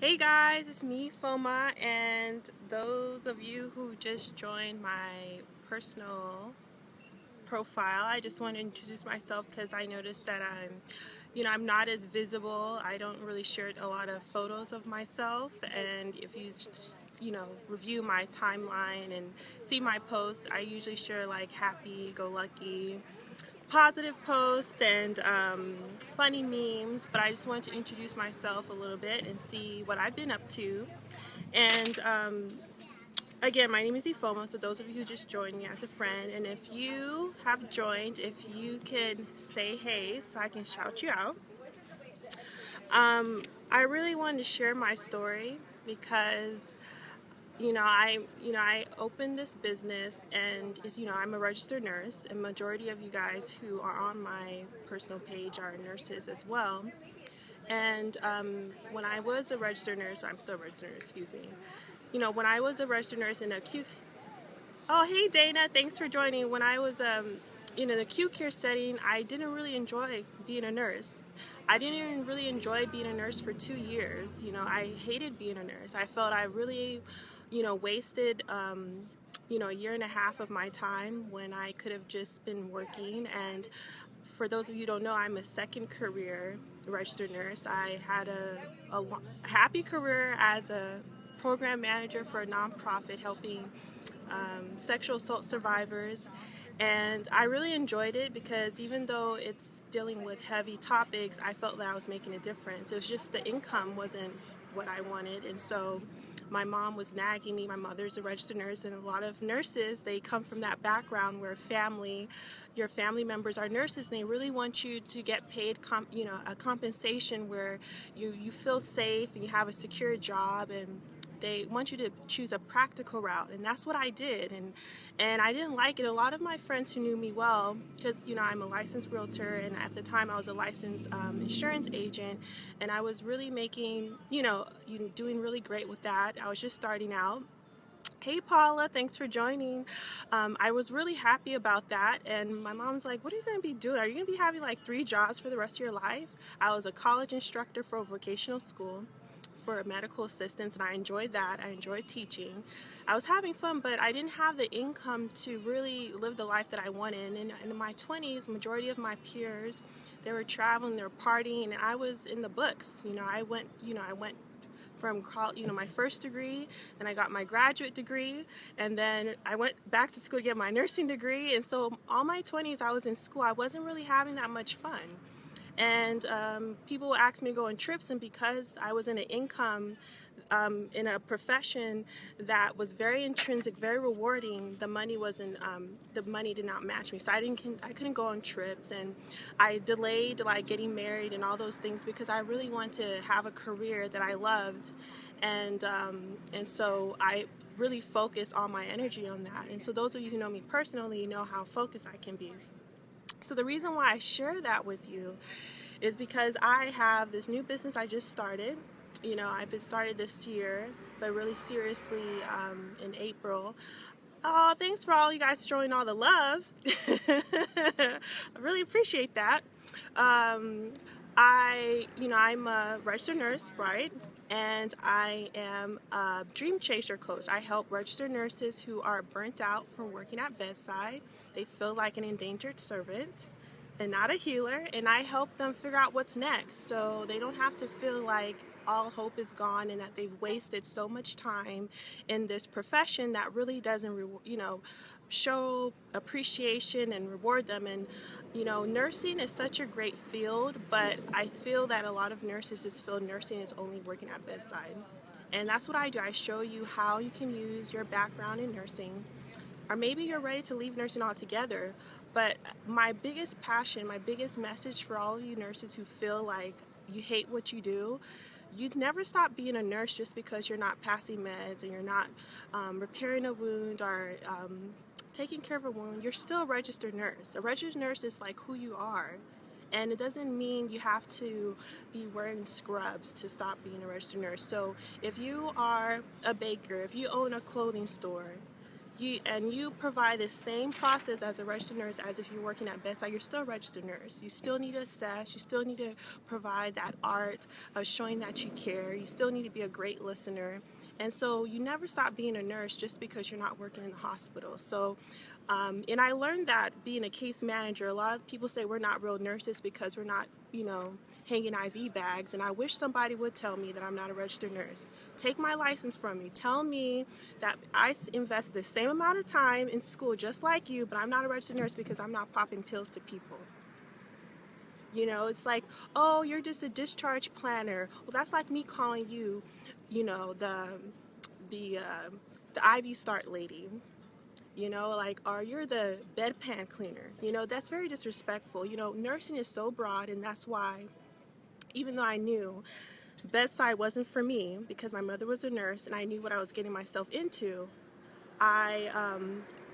Hey guys, it's me, Ifeoma, and those of you who just joined my personal profile, I just want to introduce myself because I noticed that I'm not as visible. I don't really share a lot of photos of myself, and if you review my timeline and see my posts, I usually share like happy-go-lucky positive posts and funny memes, but I just wanted to introduce myself a little bit and see what I've been up to. And again, my name is Ifeoma, so those of you who just joined me as a friend, and if you have joined, if you could say hey so I can shout you out. I really wanted to share my story because I opened this business, and I'm a registered nurse, and majority of you guys who are on my personal page are nurses as well. And when I was a registered nurse, I'm still a registered nurse, excuse me. When I was a registered nurse in acute, oh hey Dana, thanks for joining. When I was in an acute care setting, I didn't really enjoy being a nurse. I didn't even really enjoy being a nurse for 2 years. I hated being a nurse. I felt I really, wasted, a year and a half of my time when I could have just been working. And for those of you who don't know, I'm a second career registered nurse. I had a happy career as a program manager for a nonprofit helping sexual assault survivors. And I really enjoyed it because even though it's dealing with heavy topics, I felt that I was making a difference. It was just the income wasn't what I wanted. And so my mom was nagging me. My mother's a registered nurse, and a lot of nurses, they come from that background where your family members are nurses, and they really want you to get paid a compensation where you feel safe and you have a secure job, and they want you to choose a practical route. And that's what I did, and I didn't like it. A lot of my friends who knew me well, because I'm a licensed realtor, and at the time I was a licensed insurance agent, and I was really making doing really great with that. I was just starting out. Hey Paula, thanks for joining. I was really happy about that, and my mom's like, what are you going to be doing? Are you going to be having like 3 jobs for the rest of your life? I was a college instructor for a vocational school for medical assistants, and I enjoyed that. I enjoyed teaching. I was having fun, but I didn't have the income to really live the life that I wanted. And in my 20s, majority of my peers, they were traveling, they were partying, and I was in the books. I went from my first degree, then I got my graduate degree, and then I went back to school to get my nursing degree. And so all my 20s I was in school. I wasn't really having that much fun. And people would ask me to go on trips, and because I was in an income, in a profession that was very intrinsic, very rewarding, the money did not match me. So I couldn't go on trips, and I delayed like getting married and all those things because I really wanted to have a career that I loved, and so I really focused all my energy on that. And so those of you who know me personally know how focused I can be. So the reason why I share that with you is because I have this new business I just started. I've been started this year, but really seriously in April. Oh, thanks for all you guys showing all the love. I really appreciate that. Um, I'm a registered nurse, right? And I am a dream chaser coach. I help registered nurses who are burnt out from working at bedside. They feel like an endangered servant and not a healer, and I help them figure out what's next so they don't have to feel like all hope is gone and that they've wasted so much time in this profession that really doesn't show appreciation and reward them. And nursing is such a great field, but I feel that a lot of nurses just feel nursing is only working at bedside. And that's what I do. I show you how you can use your background in nursing, or maybe you're ready to leave nursing altogether. But my biggest passion, my biggest message for all of you nurses who feel like you hate what you do, you'd never stop being a nurse just because you're not passing meds and you're not repairing a wound or taking care of a wound. You're still a registered nurse. A registered nurse is like who you are. And it doesn't mean you have to be wearing scrubs to stop being a registered nurse. So if you are a baker, if you own a clothing store, you provide the same process as a registered nurse as if you're working at bedside. You're still a registered nurse. You still need to assess. You still need to provide that art of showing that you care. You still need to be a great listener. And so you never stop being a nurse just because you're not working in the hospital. So, and I learned that being a case manager. A lot of people say we're not real nurses because we're not, hanging IV bags. And I wish somebody would tell me that I'm not a registered nurse. Take my license from me. Tell me that I invest the same amount of time in school just like you, but I'm not a registered nurse because I'm not popping pills to people. It's like, oh, you're just a discharge planner. Well, that's like me calling you, the IV start lady. Or you're the bedpan cleaner. That's very disrespectful. Nursing is so broad, and that's why, even though I knew bedside wasn't for me because my mother was a nurse and I knew what I was getting myself into, I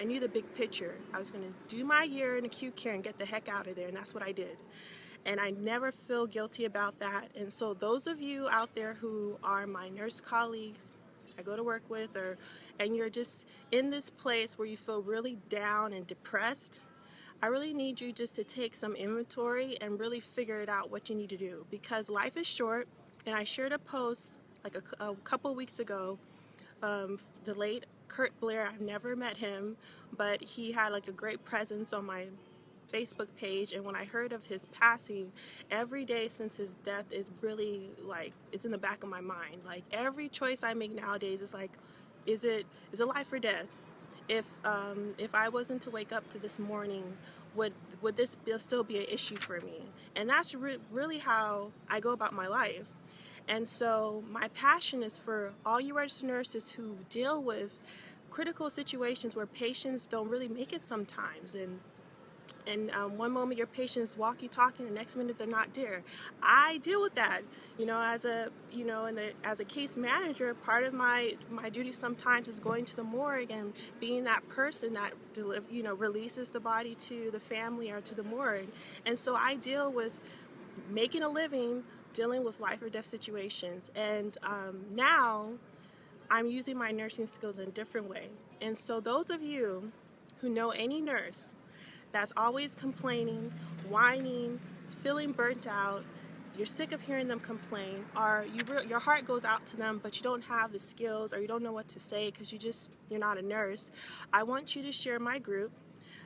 knew the big picture. I was going to do my year in acute care and get the heck out of there, and that's what I did. And I never feel guilty about that. And so those of you out there who are my nurse colleagues I go to work with, and you're just in this place where you feel really down and depressed, I really need you just to take some inventory and really figure it out what you need to do, because life is short. And I shared a post like a couple weeks ago. The late Kurt Blair, I've never met him, but he had like a great presence on my Facebook page, and when I heard of his passing, every day since his death is really like, it's in the back of my mind. Like every choice I make nowadays is like, is it life or death? If I wasn't to wake up to this morning, would this still be an issue for me? And that's really how I go about my life. And so my passion is for all you registered nurses who deal with critical situations where patients don't really make it sometimes, and one moment your patient's walkie-talking, the next minute they're not there. I deal with that, as a case manager. Part of my duty sometimes is going to the morgue and being that person that releases the body to the family or to the morgue. And so I deal with making a living, dealing with life or death situations. And now I'm using my nursing skills in a different way. And so those of you who know any nurse that's always complaining, whining, feeling burnt out, you're sick of hearing them complain, or your heart goes out to them, but you don't have the skills or you don't know what to say because you're not a nurse, I want you to share my group.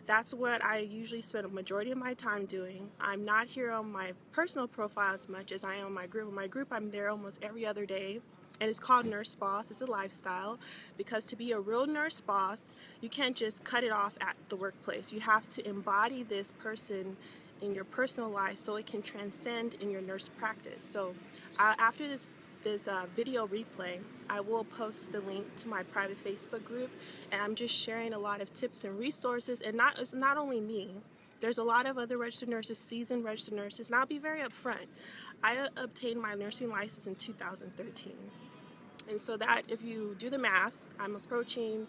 That's what I usually spend a majority of my time doing. I'm not here on my personal profile as much as I am on my group. In my group, I'm there almost every other day. And it's called Nurse Boss. It's a lifestyle, because to be a real nurse boss, you can't just cut it off at the workplace. You have to embody this person in your personal life so it can transcend in your nurse practice. So after this video replay, I will post the link to my private Facebook group, and I'm just sharing a lot of tips and resources. And it's not only me. There's a lot of other registered nurses, seasoned registered nurses, and I'll be very upfront. I obtained my nursing license in 2013. And so that, if you do the math, I'm approaching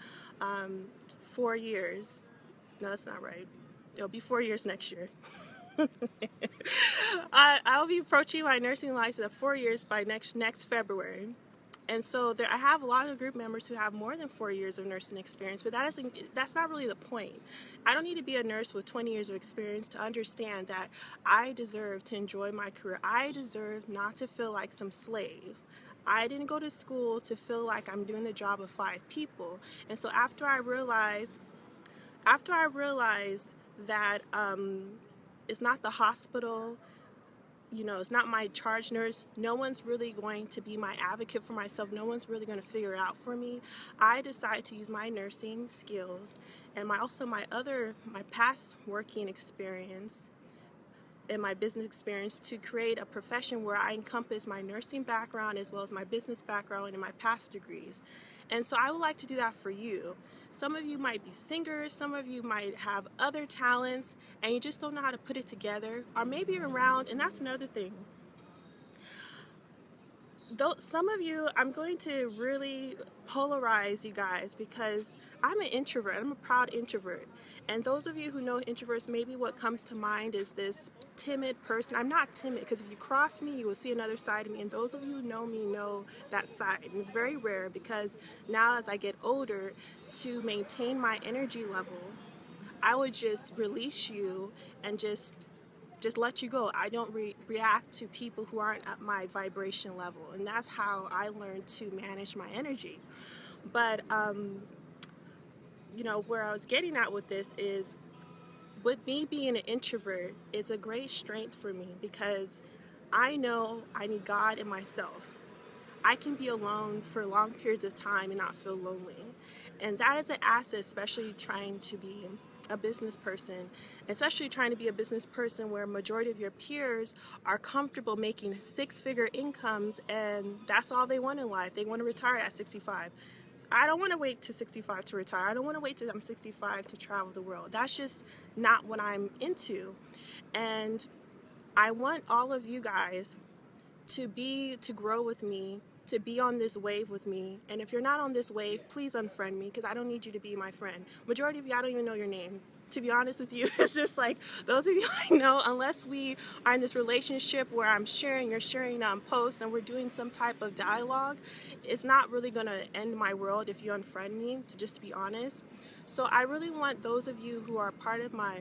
4 years. No, that's not right. It'll be 4 years next year. I'll be approaching my nursing license of 4 years by next February. And so I have a lot of group members who have more than 4 years of nursing experience, but that's not really the point. I don't need to be a nurse with 20 years of experience to understand that I deserve to enjoy my career. I deserve not to feel like some slave. I didn't go to school to feel like I'm doing the job of 5 people. And so after I realized that it's not the hospital, it's not my charge nurse, no one's really going to be my advocate for myself, no one's really going to figure it out for me, I decided to use my nursing skills and my past working experience and my business experience to create a profession where I encompass my nursing background as well as my business background and my past degrees. And so I would like to do that for you. Some of you might be singers, some of you might have other talents, and you just don't know how to put it together, or maybe you're around, and that's another thing. though some of you, I'm going to really polarize you guys because I'm an introvert. I'm a proud introvert. And those of you who know introverts, maybe what comes to mind is this timid person. I'm not timid because if you cross me, you will see another side of me. And those of you who know me know that side. And it's very rare because now as I get older, to maintain my energy level, I would just release you and just let you go. I don't react to people who aren't at my vibration level, and that's how I learned to manage my energy. But you know, where I was getting at with this is, with me being an introvert, it's a great strength for me because I know I need God in myself. I can be alone for long periods of time and not feel lonely. And that is an asset, especially trying to be a business person, especially trying to be a business person where a majority of your peers are comfortable making six-figure incomes and that's all they want in life. They want to retire at 65. I don't want to wait to 65 to retire. I don't want to wait till I'm 65 to travel the world. That's just not what I'm into. And I want all of you guys to grow with me, to be on this wave with me. And if you're not on this wave, please unfriend me because I don't need you to be my friend. Majority of you, I don't even know your name. To be honest with you, it's just like those of you I know, unless we are in this relationship where I'm sharing, you're sharing posts and we're doing some type of dialogue, it's not really going to end my world if you unfriend me, to be honest. So I really want those of you who are part of my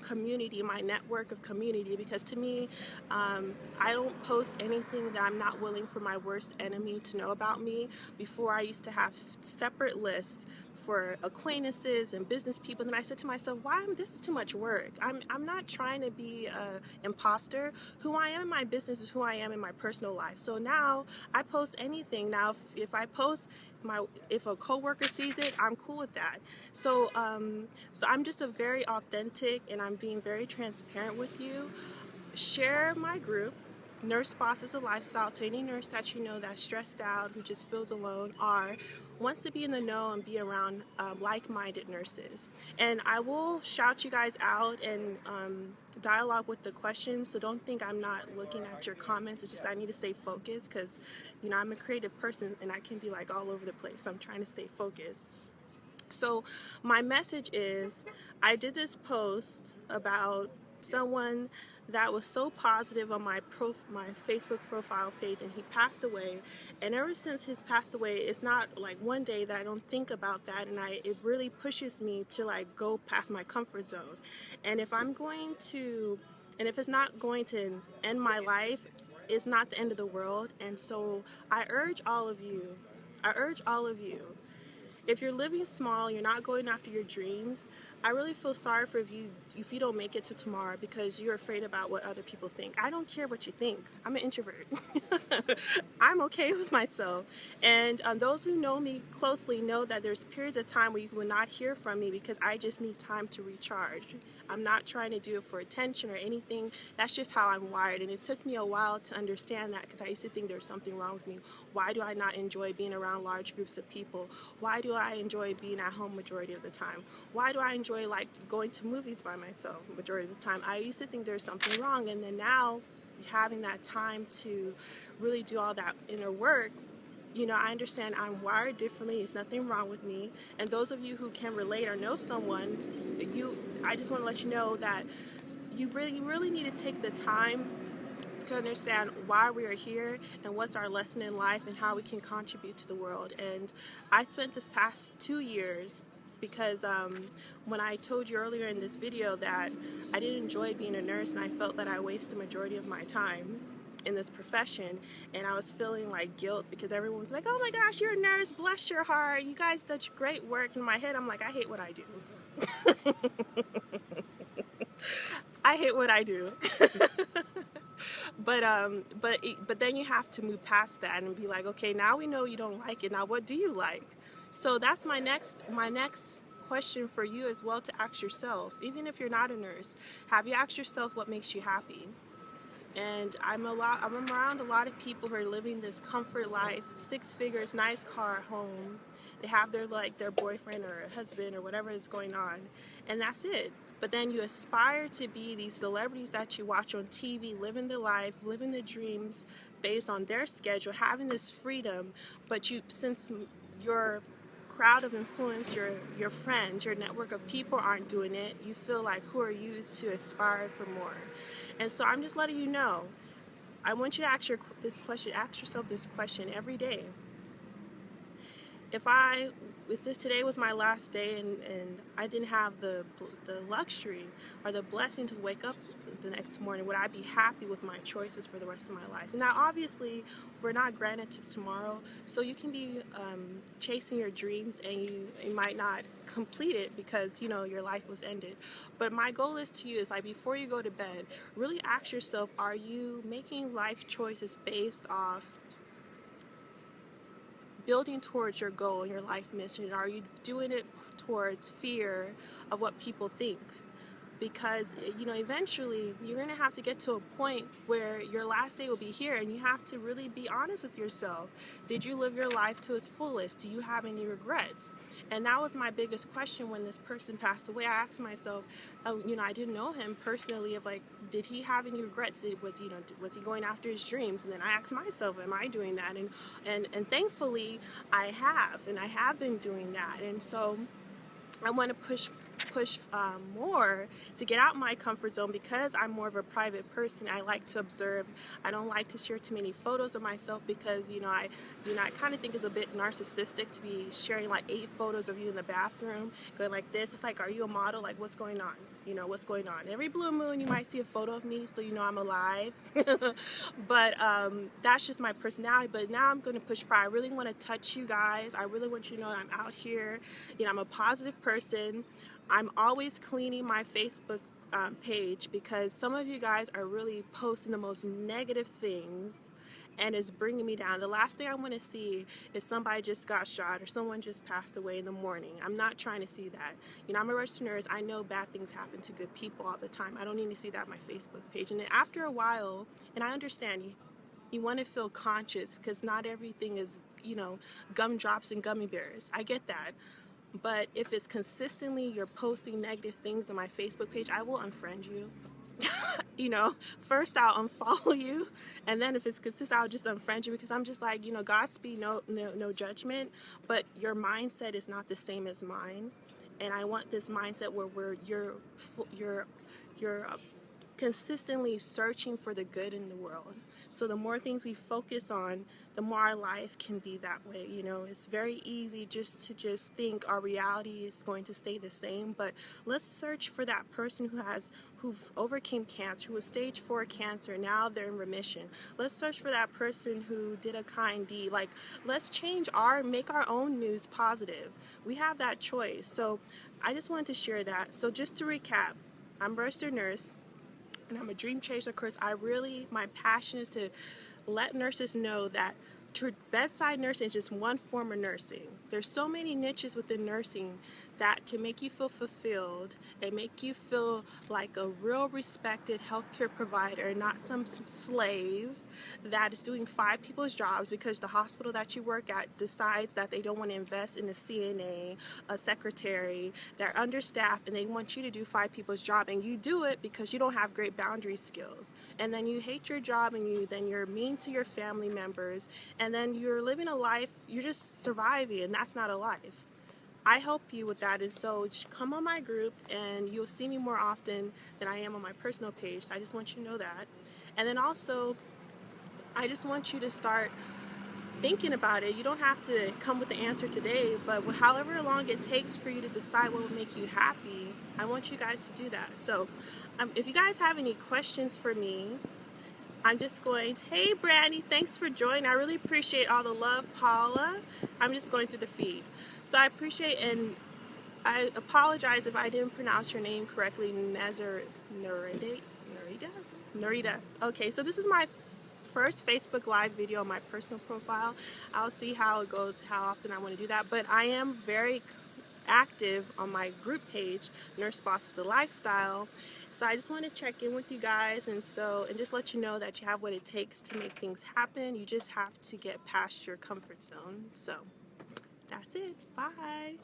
community, my network of community, because to me, I don't post anything that I'm not willing for my worst enemy to know about me. Before, I used to have separate lists for acquaintances and business people, and then I said to myself, this is too much work. I'm not trying to be an imposter. Who I am in my business is who I am in my personal life. So now I post anything. Now if I post if a coworker sees it, I'm cool with that. So so I'm just a very authentic, and I'm being very transparent with you. Share my group, Nurse Boss is a Lifestyle, to any nurse that you know that's stressed out, who just feels alone, or wants to be in the know and be around like-minded nurses. And I will shout you guys out and dialogue with the questions, so don't think I'm not looking at your comments. It's just I need to stay focused because, you know, I'm a creative person and I can be like all over the place, so I'm trying to stay focused. So my message is, I did this post about someone that was so positive on my Facebook profile page, and he passed away. And ever since he's passed away, it's not like one day that I don't think about that, and it really pushes me to like go past my comfort zone. And if it's not going to end my life, it's not the end of the world. And so I urge all of you, if you're living small, you're not going after your dreams, I really feel sorry for you if you don't make it to tomorrow because you're afraid about what other people think. I don't care what you think. I'm an introvert. I'm okay with myself. And those who know me closely know that there's periods of time where you will not hear from me because I just need time to recharge. I'm not trying to do it for attention or anything. That's just how I'm wired. And it took me a while to understand that because I used to think there's something wrong with me. Why do I not enjoy being around large groups of people? Why do I enjoy being at home majority of the time? Why do I enjoy like going to movies by myself majority of the time? I used to think there's something wrong, and then now having that time to really do all that inner work, you know, I understand I'm wired differently. There's nothing wrong with me. And those of you who can relate or know someone, I just want to let you know that you really need to take the time to understand why we are here and what's our lesson in life and how we can contribute to the world. And I spent this past 2 years because when I told you earlier in this video that I didn't enjoy being a nurse and I felt that I wasted the majority of my time in this profession, and I was feeling like guilt because everyone was like, oh my gosh, you're a nurse, bless your heart, you guys do great work. In my head, I'm like, I hate what I do. I hate what I do. But then you have to move past that and be like, okay, now we know you don't like it. Now what do you like? So that's my next question for you as well to ask yourself. Even if you're not a nurse, have you asked yourself what makes you happy? And I'm around a lot of people who are living this comfort life, 6 figures, nice car, home. They have their boyfriend or husband or whatever is going on, and that's it. but then you aspire to be these celebrities that you watch on TV, living the life, living the dreams based on their schedule, having this freedom, but since your crowd of influence, your friends, your network of people aren't doing it, you feel like, who are you to aspire for more? And so I'm just letting you know, I want you to ask yourself this question every day. If today was my last day and I didn't have the luxury or the blessing to wake up the next morning, would I be happy with my choices for the rest of my life? Now, obviously, we're not granted to tomorrow, so you can be chasing your dreams and you might not complete it because, you know, your life was ended. But my goal is to you is, like, before you go to bed, really ask yourself, are you making life choices based off building towards your goal and your life mission? Are you doing it towards fear of what people think? Because, you know, eventually you're going to have to get to a point where your last day will be here, and you have to really be honest with yourself. Did you live your life to its fullest? Do you have any regrets? And that was my biggest question when this person passed away. I asked myself, you know, I didn't know him personally, of like, did he have any regrets? Was he going after his dreams? And then I asked myself, am I doing that? And thankfully I have been doing that. And so I want to push more to get out my comfort zone, because I'm more of a private person. I like to observe. I don't like to share too many photos of myself because, I kind of think it's a bit narcissistic to be sharing like 8 photos of you in the bathroom going like this. It's like, are you a model? Like, what's going on? What's going on? Every blue moon you might see a photo of me, so you know I'm alive. But that's just my personality. But now I'm going to push pride. I really want to touch you guys. I really want you to know that I'm out here. I'm a positive person. I'm always cleaning my Facebook page, because some of you guys are really posting the most negative things, and it's bringing me down. The last thing I want to see is somebody just got shot or someone just passed away in the morning. I'm not trying to see that. I'm a registered nurse. I know bad things happen to good people all the time. I don't need to see that on my Facebook page. And then after a while, and I understand you want to feel conscious, because not everything is, gumdrops and gummy bears. I get that. But if it's consistently you're posting negative things on my Facebook page, I will unfriend you. First I'll unfollow you, and then if it's consistent, I'll just unfriend you, because I'm just like, Godspeed, no judgment, but your mindset is not the same as mine, and I want this mindset where you're consistently searching for the good in the world. So the more things we focus on, the more our life can be that way. It's very easy just to think our reality is going to stay the same, but let's search for that person who overcame cancer, who was stage 4 cancer, now they're in remission. Let's search for that person who did a kind deed. Like, let's make our own news positive. We have that choice. So I just wanted to share that. So just to recap, I'm a registered nurse, and I'm a dream chaser. Of course, my passion is to let nurses know that bedside nursing is just one form of nursing. There's so many niches within nursing that can make you feel fulfilled and make you feel like a real respected healthcare provider, not some slave that is doing 5 people's jobs because the hospital that you work at decides that they don't want to invest in a CNA, a secretary. They're understaffed and they want you to do 5 people's job, and you do it because you don't have great boundary skills. And then you hate your job, and then you're mean to your family members, and then you're living a life, you're just surviving, and that's not a life. I help you with that, and so come on my group and you'll see me more often than I am on my personal page. So I just want you to know that. And then also, I just want you to start thinking about it. You don't have to come with the answer today, but however long it takes for you to decide what will make you happy, I want you guys to do that. So if you guys have any questions for me, I'm just going to, hey Brandy, thanks for joining. I really appreciate all the love, Paula. I'm just going through the feed. So I appreciate, and I apologize if I didn't pronounce your name correctly, Narita. Okay, so this is my first Facebook Live video on my personal profile. I'll see how it goes, how often I want to do that, but I am very active on my group page, Nurse Boss is a Lifestyle. So I just want to check in with you guys, and just let you know that you have what it takes to make things happen. You just have to get past your comfort zone. So that's it. Bye.